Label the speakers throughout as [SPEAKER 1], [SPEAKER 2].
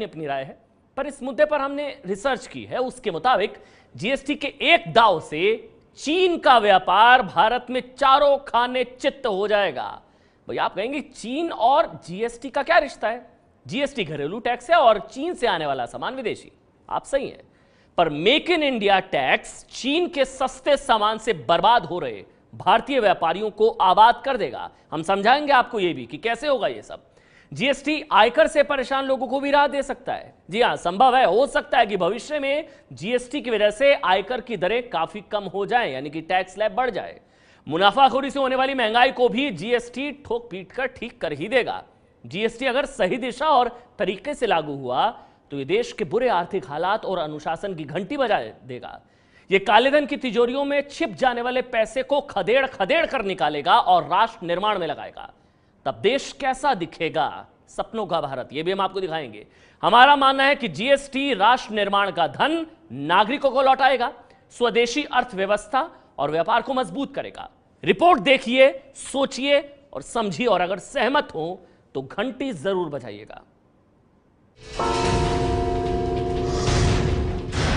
[SPEAKER 1] अपनी राय है, पर इस मुद्दे पर हमने रिसर्च की है। उसके मुताबिक जीएसटी के एक दाव से चीन का व्यापार भारत में चारों खाने चित्त हो जाएगा। भाई आप कहेंगे चीन और जीएसटी का क्या रिश्ता है? जीएसटी घरेलू टैक्स है और चीन से आने वाला सामान विदेशी। आप सही है, पर मेक इन इंडिया टैक्स चीन के सस्ते सामान से बर्बाद हो रहे भारतीय व्यापारियों को आबाद कर देगा। हम समझाएंगे आपको यह भी कि कैसे होगा यह सब। जीएसटी आयकर से परेशान लोगों को भी राहत दे सकता है। जी हां, संभव है, हो सकता है कि भविष्य में जीएसटी की वजह से आयकर की दरें काफी कम हो जाएं, यानी कि टैक्स स्लैब बढ़ जाए। मुनाफाखोरी से होने वाली महंगाई को भी जीएसटी ठोक पीट कर ठीक कर ही देगा। जीएसटी अगर सही दिशा और तरीके से लागू हुआ तो ये देश के बुरे आर्थिक हालात और अनुशासन की घंटी बजा देगा। ये कालेधन की तिजोरियों में छिप जाने वाले पैसे को खदेड़ खदेड़ कर निकालेगा और राष्ट्र निर्माण में लगाएगा। तब देश कैसा दिखेगा, सपनों का भारत, यह भी हम आपको दिखाएंगे। हमारा मानना है कि जीएसटी राष्ट्र निर्माण का धन नागरिकों को लौटाएगा, स्वदेशी अर्थव्यवस्था और व्यापार को मजबूत करेगा। रिपोर्ट देखिए, सोचिए और समझिए, और अगर सहमत हो तो घंटी जरूर बजाइएगा।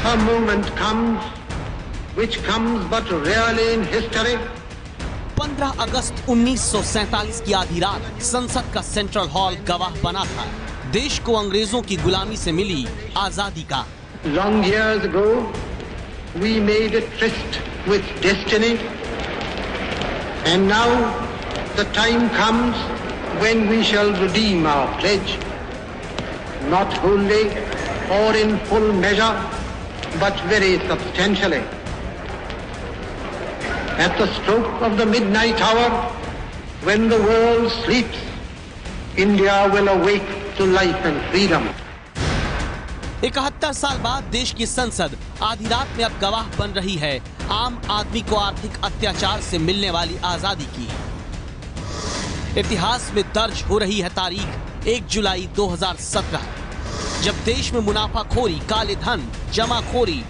[SPEAKER 2] A moment comes which comes but rarely in history.
[SPEAKER 3] 15 अगस्त 1947 की आधी रात संसद का सेंट्रल हॉल गवाह बना था देश को अंग्रेजों की गुलामी से मिली आजादी का।
[SPEAKER 2] Long years ago, we made a tryst with destiny, and now the time comes when we shall redeem our pledge, not wholly or in full measure, but very substantially. At the stroke of the midnight hour, when the world sleeps, India will awake to life and freedom.
[SPEAKER 3] 71 साल बाद देश की संसद आधी रात में अब गवाह बन रही है आम आदमी को आर्थिक अत्याचार से मिलने वाली आजादी की। इतिहास में दर्ज हो रही है तारीख 1 जुलाई 2017, जब देश में मुनाफाखोरी, काले धन, जमाखोरी,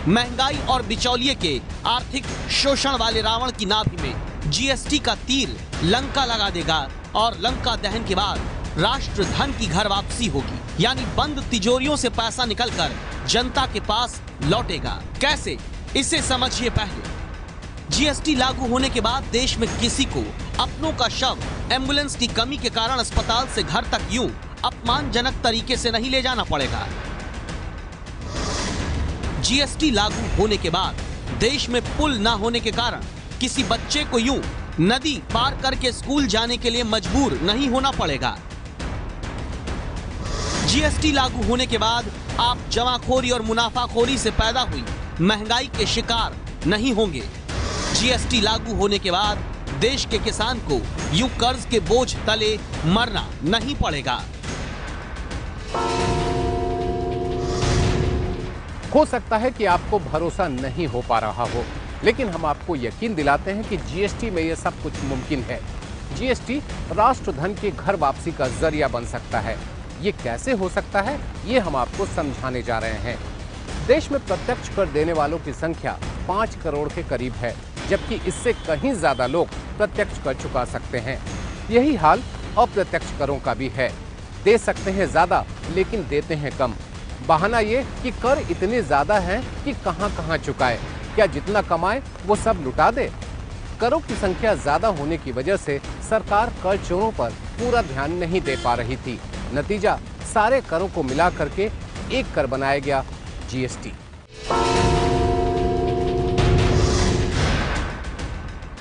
[SPEAKER 3] महंगाई और बिचौलिए के आर्थिक शोषण वाले रावण की नाभि में जीएसटी का तीर लंका लगा देगा और लंका दहन के बाद राष्ट्र धन की घर वापसी होगी, यानी बंद तिजोरियों से पैसा निकलकर जनता के पास लौटेगा। कैसे, इसे समझिए। पहले जीएसटी लागू होने के बाद देश में किसी को अपनों का शव एम्बुलेंस की कमी के कारण अस्पताल से घर तक यूं अपमानजनक तरीके से नहीं ले जाना पड़ेगा। जीएसटी लागू होने के बाद देश में पुल न होने के कारण किसी बच्चे को यूं नदी पार करके स्कूल जाने के लिए मजबूर नहीं होना पड़ेगा। जीएसटी लागू होने के बाद आप जमाखोरी और मुनाफाखोरी से पैदा हुई महंगाई के शिकार नहीं होंगे। जीएसटी लागू होने के बाद देश के किसान को यूं कर्ज के बोझ तले मरना नहीं पड़ेगा।
[SPEAKER 4] हो सकता है कि आपको भरोसा नहीं हो पा रहा हो, लेकिन हम आपको यकीन दिलाते हैं कि जीएसटी में यह सब कुछ मुमकिन है। जीएसटी राष्ट्र धन की घर वापसी का जरिया बन सकता है। ये कैसे हो सकता है, ये हम आपको समझाने जा रहे हैं। देश में प्रत्यक्ष कर देने वालों की संख्या 5 करोड़ के करीब है, जबकि इससे कहीं ज्यादा लोग प्रत्यक्ष कर चुका सकते हैं। यही हाल अप्रत्यक्ष करों का भी है। दे सकते हैं ज्यादा लेकिन देते हैं कम। बहाना ये कि कर इतने ज्यादा हैं कि कहां चुकाए, क्या जितना कमाए वो सब लुटा दे। करों की संख्या ज्यादा होने की वजह से सरकार कर चोरों पर पूरा ध्यान नहीं दे पा रही थी। नतीजा, सारे करों को मिला करके एक कर बनाया गया, जीएसटी।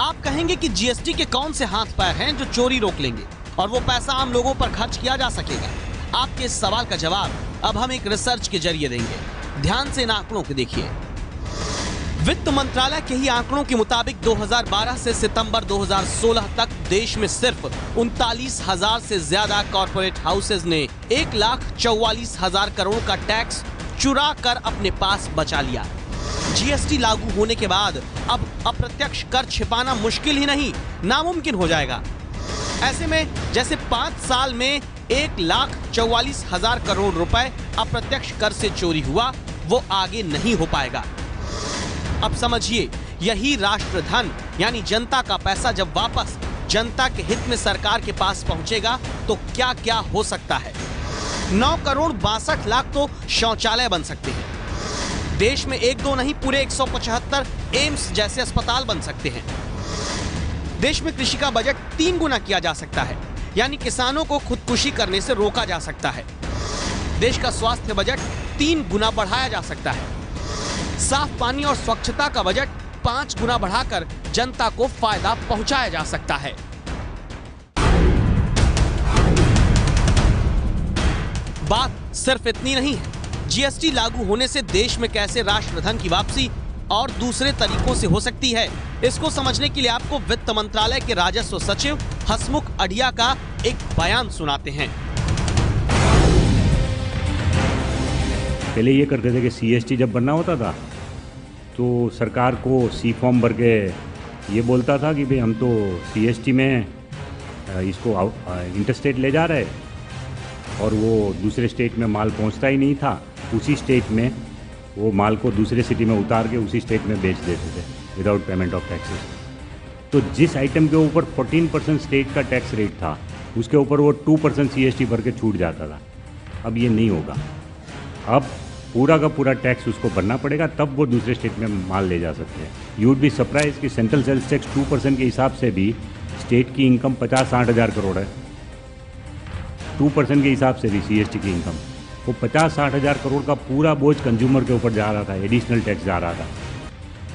[SPEAKER 3] आप कहेंगे कि जीएसटी के कौन से हाथ पैर हैं जो चोरी रोक लेंगे और वो पैसा आम लोगों पर खर्च किया जा सकेगा? आपके इस सवाल का जवाब अब हम एक रिसर्च के जरिए देंगे। ध्यान से इन आंकड़ों को देखिए। वित्त मंत्रालय के ही आंकड़ों के मुताबिक 2012 से सितंबर 2016 तक देश में सिर्फ 39,000 से ज्यादा कॉर्पोरेट हाउसेज ने 1,44,000 करोड़ का टैक्स चुरा कर अपने पास बचा लिया। जीएसटी लागू होने के बाद अब अप्रत्यक्ष कर छिपाना मुश्किल ही नहीं, नामुमकिन हो जाएगा। ऐसे में जैसे 5 साल में 1,44,000 करोड़ रुपए अप्रत्यक्ष कर से चोरी हुआ, वो आगे नहीं हो पाएगा। अब समझिए, यही राष्ट्र धन यानी जनता का पैसा जब वापस जनता के हित में सरकार के पास पहुंचेगा तो क्या क्या हो सकता है। 9 करोड़ 62 लाख तो शौचालय बन सकते हैं। देश में 1-2 नहीं, पूरे 175 एम्स जैसे अस्पताल बन सकते हैं। देश में कृषि का बजट 3 गुना किया जा सकता है, यानी किसानों को खुदकुशी करने से रोका जा सकता है। देश का स्वास्थ्य बजट 3 गुना बढ़ाया जा सकता है। साफ पानी और स्वच्छता का बजट 5 गुना बढ़ाकर जनता को फायदा पहुंचाया जा सकता है। बात सिर्फ इतनी नहीं है। जीएसटी लागू होने से देश में कैसे राष्ट्रधन की वापसी और दूसरे तरीकों से हो सकती है, इसको समझने के लिए आपको वित्त मंत्रालय के राजस्व सचिव हसमुख अढ़िया का एक बयान सुनाते हैं।
[SPEAKER 5] पहले ये करते थे कि सीएसटी जब बनना होता था तो सरकार को सी फॉर्म भर के ये बोलता था कि भाई हम तो सीएसटी में इसको इंटरस्टेट ले जा रहे, और वो दूसरे स्टेट में माल पहुंचता ही नहीं था। उसी स्टेट में वो माल को दूसरे सिटी में उतार के उसी स्टेट में बेच देते थे विदाउट पेमेंट ऑफ टैक्सेस। तो जिस आइटम के ऊपर 14% स्टेट का टैक्स रेट था, उसके ऊपर वो 2% सीएसटी भर के छूट जाता था। अब ये नहीं होगा। अब पूरा का पूरा टैक्स उसको भरना पड़ेगा, तब वो दूसरे स्टेट में माल ले जा सकते हैं। यू वुड बी सरप्राइज कि सेंट्रल सेल्स टैक्स 2% के हिसाब से भी स्टेट की इनकम 50-60 हज़ार करोड़ है। 2% के हिसाब से भी सीएसटी की इनकम, वो 50-60 हज़ार करोड़ का पूरा बोझ कंज्यूमर के ऊपर जा रहा था। एडिशनल टैक्स जा रहा था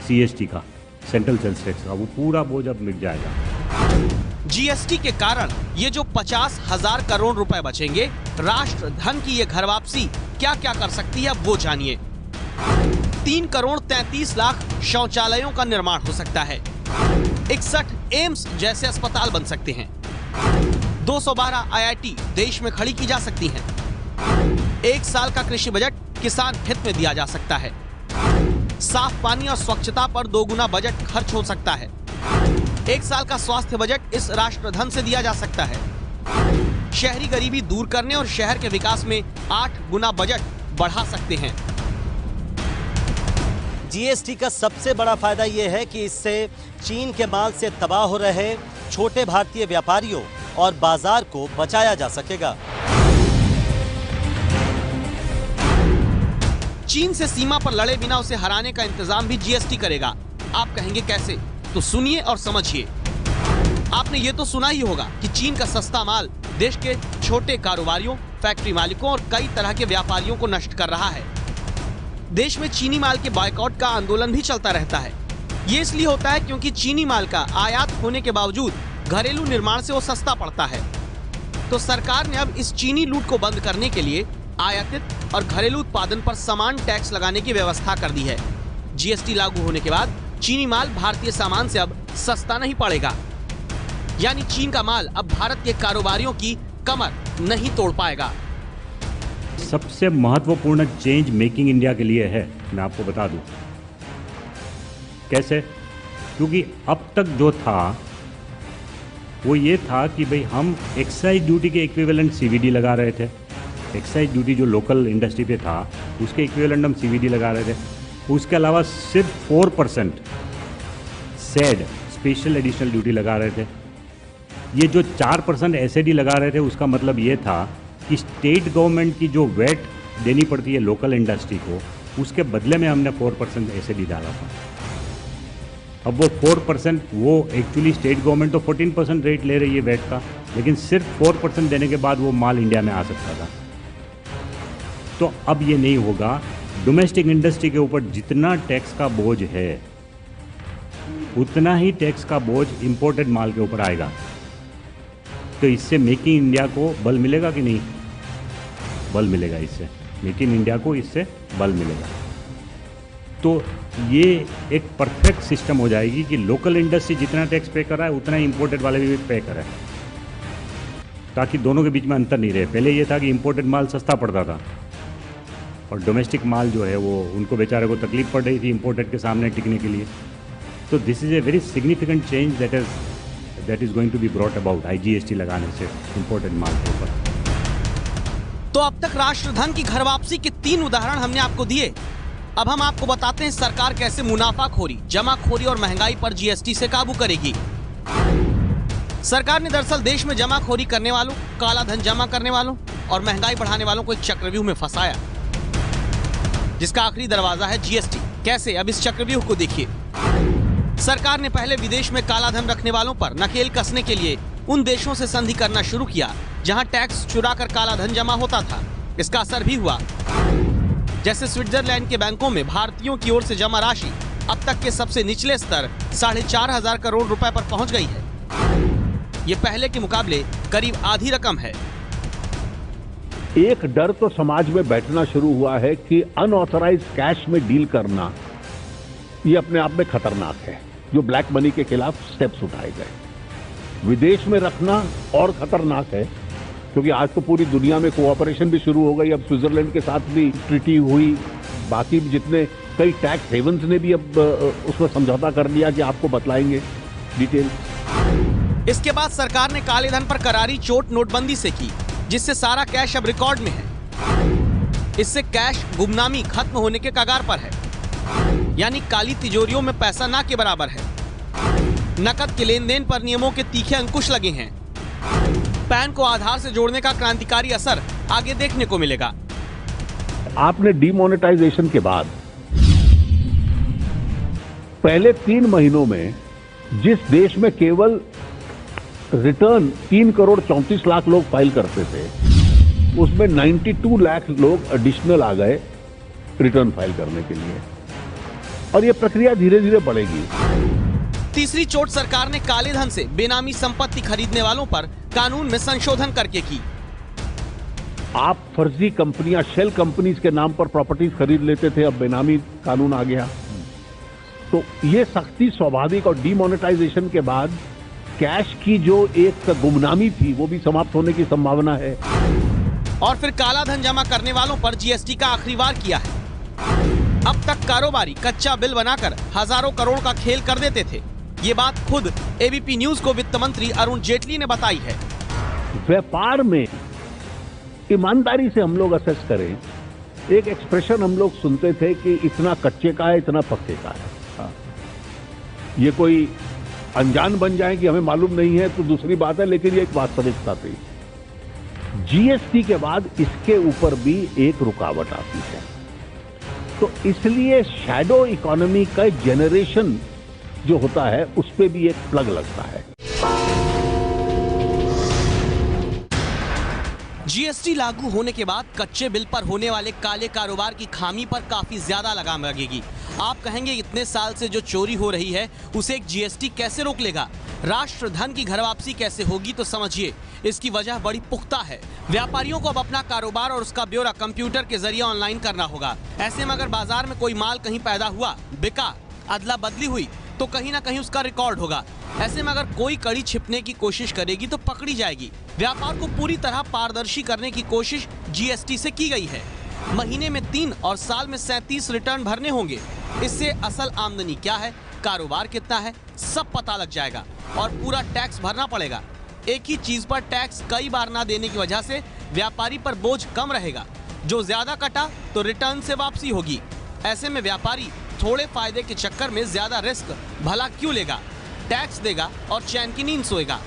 [SPEAKER 5] सीएसटी का, सेंट्रल सेल्स टैक्स का, वो पूरा बोझ अब मिट जाएगा।
[SPEAKER 3] जीएसटी के कारण ये जो 50,000 करोड़ रुपए बचेंगे, राष्ट्रधन की ये घर वापसी क्या क्या कर सकती है, वो जानिए। 3 करोड़ 33 लाख शौचालयों का निर्माण हो सकता है। 61 एम्स जैसे अस्पताल बन सकते हैं। 212 आईआईटी देश में खड़ी की जा सकती हैं। 1 साल का कृषि बजट किसान हित में दिया जा सकता है। साफ पानी और स्वच्छता पर 2 गुना बजट खर्च हो सकता है। 1 साल का स्वास्थ्य बजट इस राष्ट्रधन से दिया जा सकता है। शहरी गरीबी दूर करने और शहर के विकास में 8 गुना बजट बढ़ा सकते हैं।
[SPEAKER 6] जीएसटी का सबसे बड़ा फायदा यह है कि इससे चीन के माल से तबाह हो रहे छोटे भारतीय व्यापारियों और बाजार को बचाया जा सकेगा।
[SPEAKER 3] चीन से सीमा पर लड़े बिना उसे हराने का इंतजाम भी जीएसटी करेगा। आप कहेंगे कैसे? तो सुनिए और समझिए। आपने ये तो सुना ही होगा कि चीन का सस्ता माल देश के छोटे कारोबारियों, फैक्ट्री मालिकों और कई तरह के व्यापारियों को नष्ट कर रहा है। देश में चीनी माल के बॉयकॉट का आंदोलन भी चलता रहता है। ये इसलिए होता है क्योंकि चीनी माल का आयात होने के बावजूद घरेलू निर्माण से वो सस्ता पड़ता है। तो सरकार ने अब इस चीनी लूट को बंद करने के लिए आयातित और घरेलू उत्पादन पर समान टैक्स लगाने की व्यवस्था कर दी है। जीएसटी लागू होने के बाद चीनी माल भारतीय सामान से अब सस्ता नहीं पड़ेगा, यानी चीन का माल अब भारत के कारोबारियों की कमर नहीं तोड़ पाएगा।
[SPEAKER 5] सबसे महत्वपूर्ण चेंज मेकिंग इंडिया के लिए है, मैं आपको बता दूं। कैसे? क्योंकि अब तक जो था वो ये था कि भाई हम एक्साइज ड्यूटी के इक्विवेलेंट सीवीडी लगा रहे थे। एक्साइज ड्यूटी जो लोकल इंडस्ट्री पे था उसके इक्विवेलेंट हम सीवीडी लगा रहे थे। उसके अलावा सिर्फ 4% सेड स्पेशल एडिशनल ड्यूटी लगा रहे थे। ये जो 4% एसएडी लगा रहे थे, उसका मतलब ये था कि स्टेट गवर्नमेंट की जो वेट देनी पड़ती है लोकल इंडस्ट्री को, उसके बदले में हमने 4% एसएडी डाला था। अब वो 4%, वो एक्चुअली स्टेट गवर्नमेंट तो 14% रेट ले रही है वेट का, लेकिन सिर्फ 4% देने के बाद वो माल इंडिया में आ सकता था। तो अब ये नहीं होगा। डोमेस्टिक इंडस्ट्री के ऊपर जितना टैक्स का बोझ है उतना ही टैक्स का बोझ इंपोर्टेड माल के ऊपर आएगा। तो इससे मेकिंग इंडिया को बल मिलेगा कि नहीं? बल मिलेगा। इससे मेक इन इंडिया को इससे बल मिलेगा। तो ये एक परफेक्ट सिस्टम हो जाएगी कि लोकल इंडस्ट्री जितना टैक्स पे कर रहा है उतना ही इंपोर्टेड वाले भी पे कर रहा है, ताकि दोनों के बीच में अंतर नहीं रहे। पहले ये था कि इंपोर्टेड माल सस्ता पड़ता था और डोमेस्टिक माल जो है वो उनको बेचारे को तकलीफ पड़ रही थी इंपोर्टेड के सामने टिकने के लिए। तो this is a very significant change that is going to be brought about IGST लगाने से इंपोर्टेड माल के ऊपर।
[SPEAKER 3] तो अब तक राष्ट्रधन की घर वापसी के 3 उदाहरण हमने आपको दिए। अब हम आपको बताते हैं सरकार कैसे मुनाफाखोरी, जमाखोरी और महंगाई पर GST से काबू करेगी। सरकार ने दरअसल देश में जमाखोरी करने वालों, काला धन जमा करने वालों और महंगाई बढ़ाने वालों को एक चक्रव्यूह में फंसाया, जिसका आखिरी दरवाजा है जीएसटी। कैसे? अब इस चक्रव्यूह को देखिए। सरकार ने पहले विदेश में काला धन रखने वालों पर नकेल कसने के लिए उन देशों से संधि करना शुरू किया जहां टैक्स चुरा कर काला धन जमा होता था। इसका असर भी हुआ। जैसे स्विट्जरलैंड के बैंकों में भारतीयों की ओर से जमा राशि अब तक के सबसे निचले स्तर 4,500 करोड़ रुपए पर पहुंच गई है। ये पहले के मुकाबले करीब आधी रकम है।
[SPEAKER 7] एक डर तो समाज में बैठना शुरू हुआ है कि अनऑथराइज कैश में डील करना ये अपने आप में खतरनाक है, जो ब्लैक मनी के खिलाफ स्टेप्स उठाए गए। विदेश में रखना और खतरनाक है, क्योंकि आज तो पूरी दुनिया में कोऑपरेशन भी शुरू हो गई। अब स्विट्जरलैंड के साथ भी ट्रीटी हुई, बाकी जितने कई टैक्स हेवंस ने भी अब उसमें समझौता कर लिया कि आपको बतलाएंगे डिटेल।
[SPEAKER 3] इसके बाद सरकार ने काले धन पर करारी चोट नोटबंदी से की, जिससे सारा कैश अब रिकॉर्ड में है। इससे कैश गुमनामी खत्म होने के कगार पर है, यानी काली तिजोरियों में पैसा ना के बराबर है। नकद के लेन देन पर नियमों के तीखे अंकुश लगे हैं। पैन को आधार से जोड़ने का क्रांतिकारी असर आगे देखने को मिलेगा।
[SPEAKER 7] आपने डीमोनेटाइजेशन के बाद पहले 3 महीनों में जिस देश में केवल रिटर्न 3 करोड़ 34 लाख लोग फाइल करते थे, उसमें 92 लाख लोग एडिशनल आ गए रिटर्न फाइल करने के लिए, और यह प्रक्रिया धीरे धीरे बढ़ेगी।
[SPEAKER 3] तीसरी चोट सरकार ने काले धन से बेनामी संपत्ति खरीदने वालों पर कानून में संशोधन करके की।
[SPEAKER 7] आप फर्जी कंपनियां, शेल कंपनीज के नाम पर प्रॉपर्टीज खरीद लेते थे, अब बेनामी कानून आ गया। तो ये सख्ती स्वाभाविक, और डीमोनेटाइजेशन के बाद कैश की जो एक गुमनामी थी वो भी समाप्त होने की संभावना है।
[SPEAKER 3] और फिर काला धन जमा करने वालों पर जीएसटी का आखिरी वार किया है। अब तक कारोबारी कच्चा बिल बनाकर हजारों करोड़ का खेल कर देते थे। ये बात खुद एबीपी न्यूज को वित्त मंत्री अरुण जेटली ने बताई है।
[SPEAKER 7] व्यापार में ईमानदारी से हम लोग असेस करें, एक एक्सप्रेशन हम लोग सुनते थे कि इतना कच्चे का है, इतना पक्के का है। ये कोई अनजान बन जाए कि हमें मालूम नहीं है तो दूसरी बात है, लेकिन ये एक वास्तविकता थी। जीएसटी के बाद इसके ऊपर भी एक रुकावट आती है, तो इसलिए शैडो इकोनॉमी का जेनरेशन जो होता है उस पे भी एक प्लग लगता है।
[SPEAKER 3] जीएसटी लागू होने के बाद कच्चे बिल पर होने वाले काले कारोबार की खामी पर काफी ज्यादा लगाम लगेगी। आप कहेंगे इतने साल से जो चोरी हो रही है उसे एक जीएसटी कैसे रोक लेगा? राष्ट्र धन की घर वापसी कैसे होगी? तो समझिए, इसकी वजह बड़ी पुख्ता है। व्यापारियों को अब अपना कारोबार और उसका ब्यौरा कंप्यूटर के जरिए ऑनलाइन करना होगा। ऐसे में अगर बाजार में कोई माल कहीं पैदा हुआ, बिका, अदला बदली हुई, तो कहीं ना कहीं उसका रिकॉर्ड होगा। ऐसे में अगर कोई कड़ी छिपने की कोशिश करेगी तो पकड़ी जाएगी। व्यापार को पूरी तरह पारदर्शी करने की कोशिश जीएसटी से की गई है। महीने में 3 और साल में 37 रिटर्न भरने होंगे। इससे असल आमदनी क्या है, कारोबार कितना है, सब पता लग जाएगा और पूरा टैक्स भरना पड़ेगा। एक ही चीज पर टैक्स कई बार ना देने की वजह से व्यापारी पर बोझ कम रहेगा। जो ज्यादा कटा तो रिटर्न से वापसी होगी। ऐसे में व्यापारी थोड़े फायदे के चक्कर में ज्यादा रिस्क भला क्यों लेगा? टैक्स देगा और चैन की नींद सोएगा।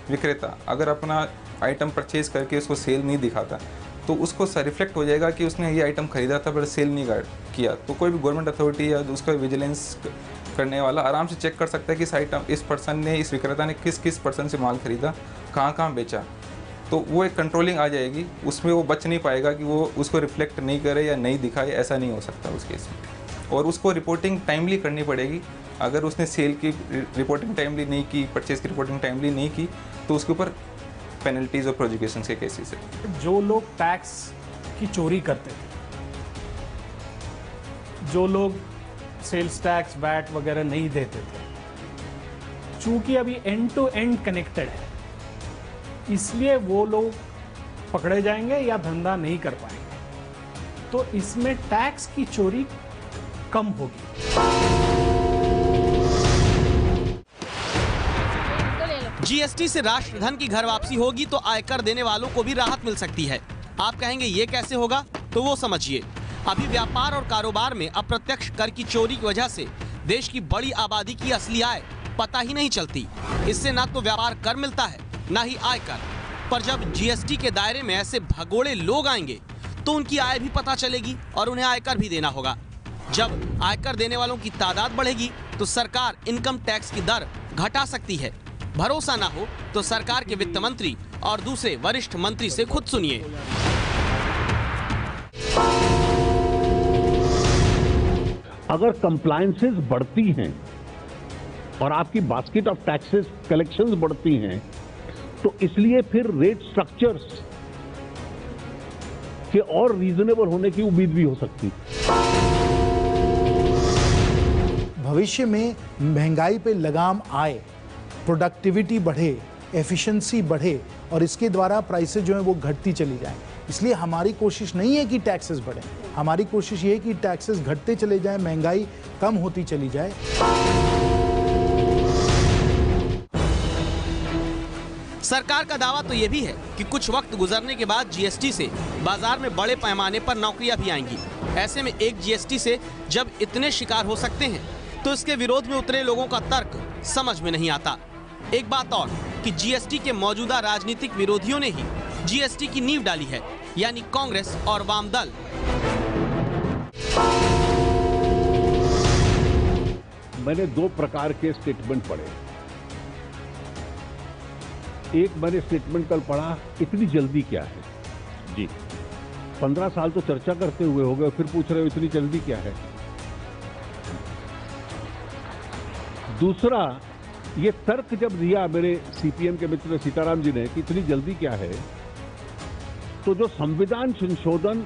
[SPEAKER 8] विक्रेता अगर अपना आइटम परचेज करके उसको सेल नहीं दिखाता तो उसको रिफ्लेक्ट हो जाएगा कि उसने ये आइटम खरीदा था पर सेल नहीं किया। तो कोई भी गवर्नमेंट अथॉरिटी या उसका विजिलेंस करने वाला आराम से चेक कर सकता है कि इस आइटम, इस पर्सन ने, इस विक्रेता ने किस किस पर्सन से माल खरीदा, कहाँ बेचा। तो वो एक कंट्रोलिंग आ जाएगी, उसमें वो बच नहीं पाएगा कि वो उसको रिफ्लेक्ट नहीं करे या नहीं दिखाए। ऐसा नहीं हो सकता उस केस में। और उसको रिपोर्टिंग टाइमली करनी पड़ेगी। अगर उसने सेल की रिपोर्टिंग टाइमली नहीं की, परचेज की रिपोर्टिंग टाइमली नहीं की, तो उसके ऊपर पेनल्टीज और प्रोसिक्यूशन के केसेस है।
[SPEAKER 9] जो लोग टैक्स की चोरी करते थे, जो लोग सेल्स टैक्स, वैट वगैरह नहीं देते थे, चूंकि अभी एंड टू एंड कनेक्टेड है, इसलिए वो लोग पकड़े जाएंगे या धंधा नहीं कर पाएंगे। तो इसमें टैक्स की चोरी कम होगी।
[SPEAKER 3] जीएसटी से राष्ट्रधन की घर वापसी होगी तो आयकर देने वालों को भी राहत मिल सकती है। आप कहेंगे ये कैसे होगा? तो वो समझिए। अभी व्यापार और कारोबार में अप्रत्यक्ष कर की चोरी की वजह से देश की बड़ी आबादी की असली आय पता ही नहीं चलती। इससे ना तो व्यापार कर मिलता है, ना ही आयकर। पर जब जीएसटी के दायरे में ऐसे भगोड़े लोग आएंगे तो उनकी आय भी पता चलेगी और उन्हें आयकर भी देना होगा। जब आयकर देने वालों की तादाद बढ़ेगी तो सरकार इनकम टैक्स की दर घटा सकती है। भरोसा ना हो तो सरकार के वित्त मंत्री और दूसरे वरिष्ठ मंत्री से खुद सुनिए।
[SPEAKER 7] अगर कंप्लायंसेस बढ़ती हैं और आपकी बास्केट ऑफ टैक्सेस कलेक्शंस बढ़ती हैं तो इसलिए फिर रेट स्ट्रक्चर्स के और रीजनेबल होने की उम्मीद भी हो सकती है।
[SPEAKER 10] भविष्य में महंगाई पे लगाम आए, प्रोडक्टिविटी बढ़े, एफिशिएंसी बढ़े और इसके द्वारा प्राइसेस जो है वो घटती चली जाए। इसलिए हमारी कोशिश नहीं है कि टैक्सेस बढ़े, हमारी कोशिश ये है कि टैक्सेस घटते चले जाए, महंगाई कम होती चली जाए।
[SPEAKER 3] सरकार का दावा तो ये भी है कि कुछ वक्त गुजरने के बाद जीएसटी से बाजार में बड़े पैमाने पर नौकरियां भी आएंगी। ऐसे में एक जीएसटी से जब इतने शिकार हो सकते हैं तो इसके विरोध में उतरे लोगों का तर्क समझ में नहीं आता। एक बात और कि जीएसटी के मौजूदा राजनीतिक विरोधियों ने ही जीएसटी की नींव डाली है, यानी कांग्रेस और वाम दल।
[SPEAKER 7] मैंने दो प्रकार के स्टेटमेंट पढ़े। एक मैंने स्टेटमेंट कल पढ़ा, इतनी जल्दी क्या है जी। 15 साल तो चर्चा करते हुए हो गए, फिर पूछ रहे हो इतनी जल्दी क्या है। दूसरा, ये तर्क जब दिया मेरे सीपीएम के मित्र सीताराम जी ने कि इतनी जल्दी क्या है, तो जो संविधान संशोधन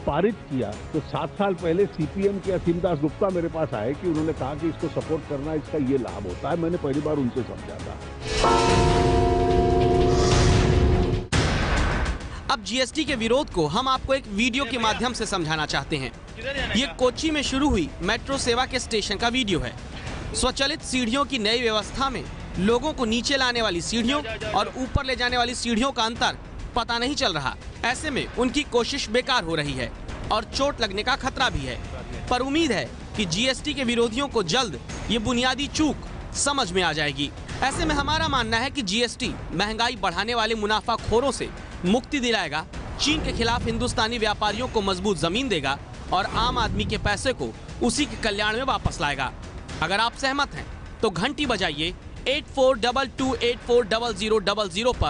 [SPEAKER 7] पारित किया तो 7 साल पहले सीपीएम के असीमदास गुप्ता मेरे पास आए कि उन्होंने कहा कि इसको सपोर्ट करना, इसका ये लाभ होता है। मैंने पहली बार उनसे समझा था।
[SPEAKER 3] अब जीएसटी के विरोध को हम आपको एक वीडियो के माध्यम से समझाना चाहते हैं। ये कोच्चि में शुरू हुई मेट्रो सेवा के स्टेशन का वीडियो है। स्वचालित सीढ़ियों की नई व्यवस्था में लोगों को नीचे लाने वाली सीढ़ियों और ऊपर ले जाने वाली सीढ़ियों का अंतर पता नहीं चल रहा। ऐसे में उनकी कोशिश बेकार हो रही है और चोट लगने का खतरा भी है। पर उम्मीद है कि जीएसटी के विरोधियों को जल्द ये बुनियादी चूक समझ में आ जाएगी। ऐसे में हमारा मानना है कि जीएसटी महंगाई बढ़ाने वाले मुनाफाखोरों से मुक्ति दिलाएगा, चीन के खिलाफ हिंदुस्तानी व्यापारियों को मजबूत जमीन देगा और आम आदमी के पैसे को उसी के कल्याण में वापस लाएगा। अगर आप सहमत हैं तो घंटी बजाइए 8422840000 पर